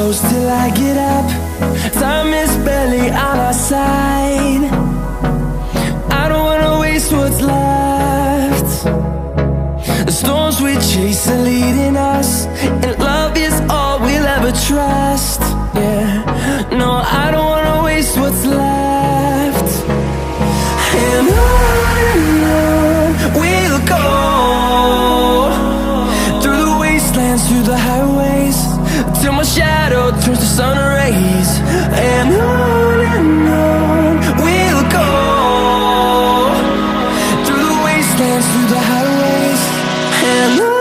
close till I get up. Time is barely on our side. I don't wanna waste what's left. The storms we chase are leading us, and love is all we'll ever trust. Yeah, no, I don't wanna waste what's left. And on we'll go, through the wastelands, through the highways, till my shadow turns to sun rays. And on we'll go, through the wastelands, through the highways, and on we'll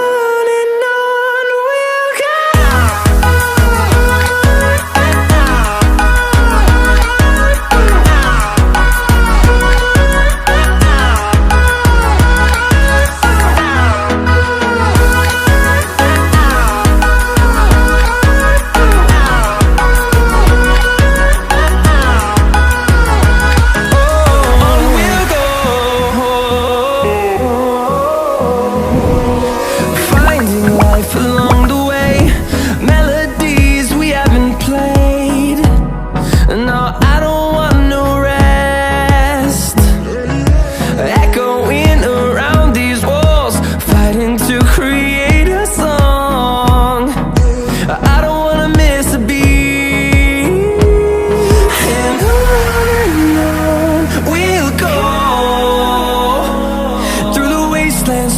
go.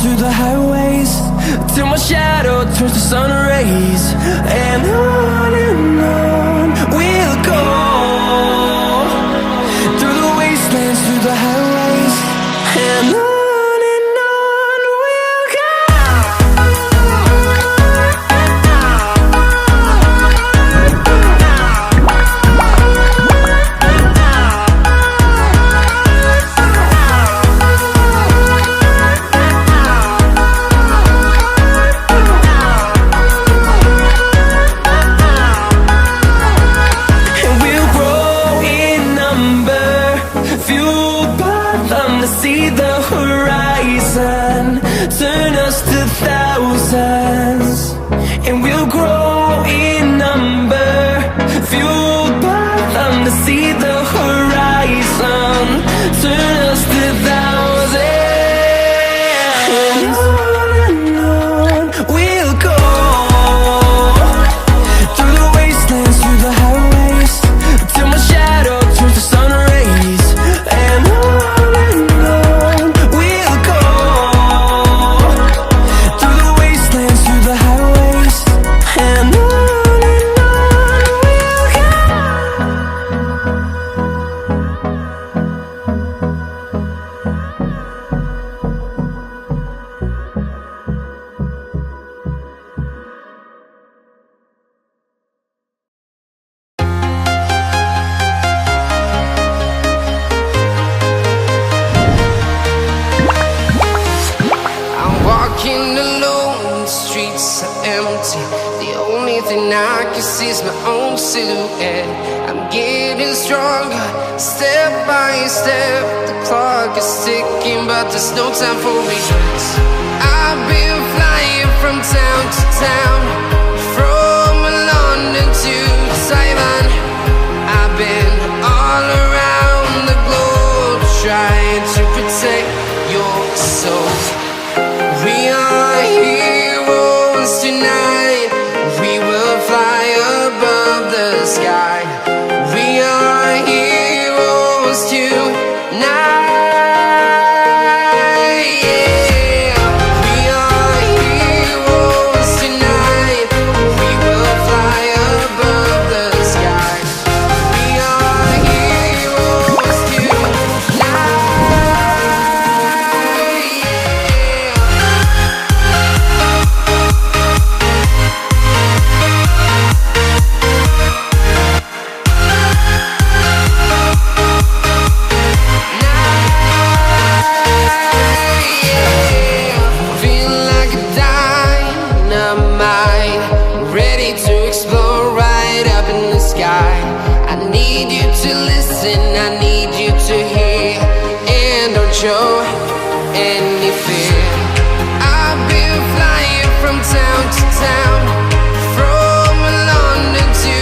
Through the highways, till my shadow turns to sun rays. And on we'll go, through the wastelands, through the highways, and on we'll go. See the horizon, turn us to thousands, and we'll grow in number, fueled by them. To see the horizon, turn us to thousands, and on we'll go, through the wastelands, through the highways, till my shadow turns to sun rays. And walking alone, the streets are empty. The only thing I can see is my own silhouette. I'm getting stronger, step by step. The clock is ticking, but there's no time for regrets. I've been flying from town to town, from London to Taiwan. I've been all around the globe, trying to protect your soul. We are heroes tonight. We will fly above the sky. We are heroes tonight. Yeah. We are heroes tonight. We will fly above the sky. We are heroes tonight. Show any fear. I've been flying from town to town, from London to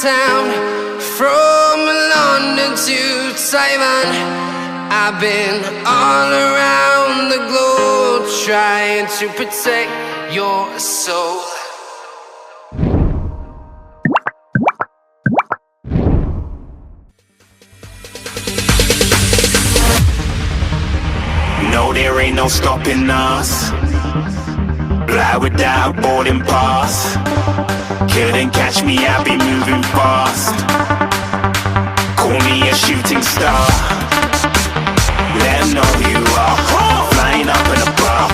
town, from London to Taiwan. I've been all around the globe trying to protect your soul. No, there ain't no stopping us. Fly without boarding pass. Couldn't catch me, I be moving fast. Call me a shooting star. Let 'em know who you are. Flying up in a bar.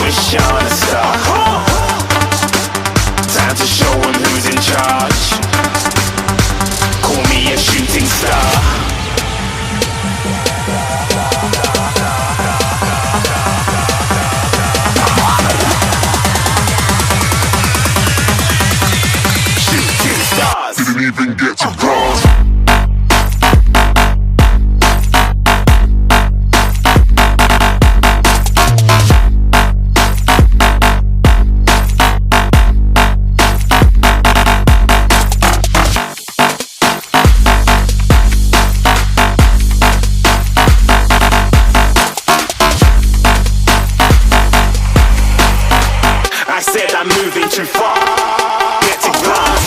Wish on a star. Time to show 'em who's in charge. Call me a shooting star. Didn't even get to cross. I said I'm moving too far. Get to glass.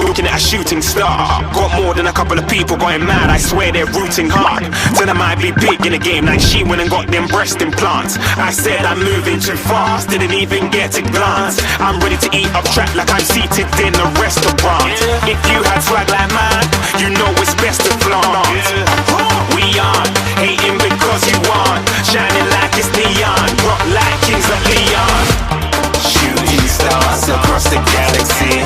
Looking at a shooting star. Got more than a couple of people going mad, I swear they're rooting hard. Said I might be big in the game like she went and got them breast implants. I said I'm moving too fast, didn't even get to glance. I'm ready to eat up track like I'm seated in a restaurant. If you had swag like mine, you know it's best to flaunt. We aren't hating because you aren't shining like it's neon, rock like kings of Leon. Shooting stars across the galaxy.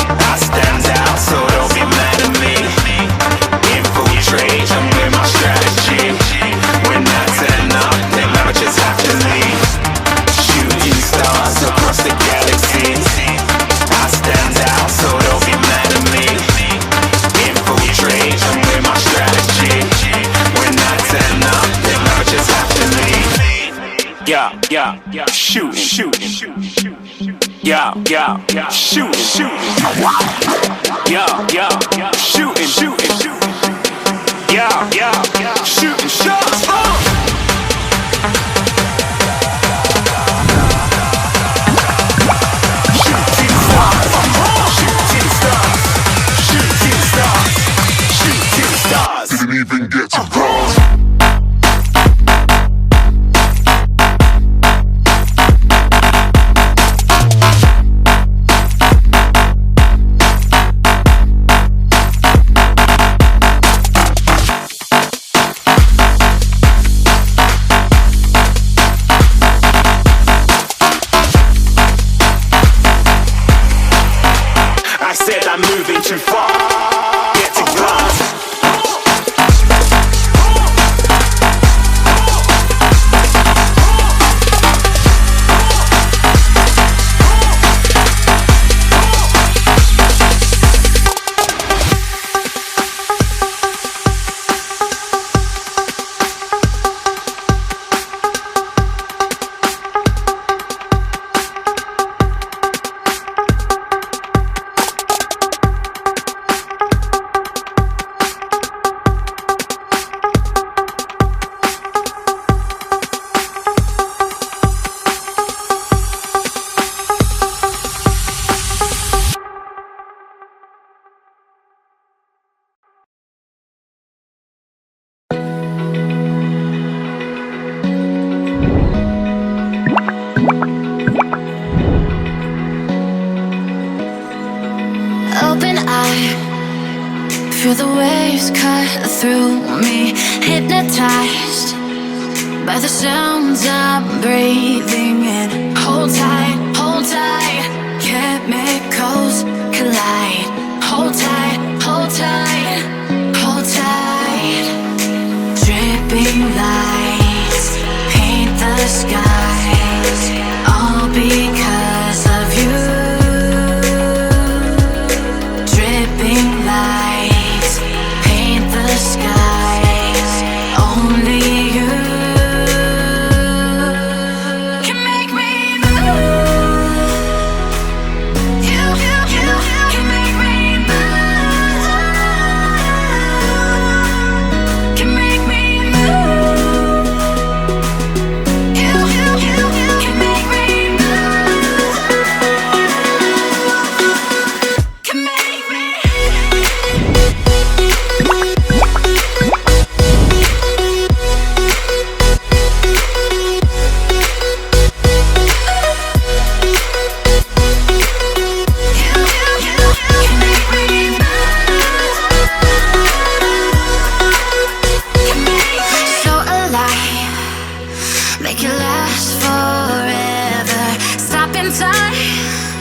I stand out, so don't be mad at me. Infiltrate, I'm with my strategy. When I turn up, then I just have to leave. Shooting stars across the galaxy. I stand out, so don't be mad at me. Infiltrate, I'm with my strategy. When I turn up, then I just have to leave. Yeah, shooting. Yeah, shooting. Yeah, shooting. Yeah, shooting shots. Shooting stars. Didn't even get to cross. I said I'm moving too far. Get to glass. Open eye, feel the waves cut through me. Hypnotized by the sounds I'm breathing in. Hold tight, chemicals collide. Hold tight, hold tight, hold tight. Dripping lights paint the skies, all because of you. Dripping tight.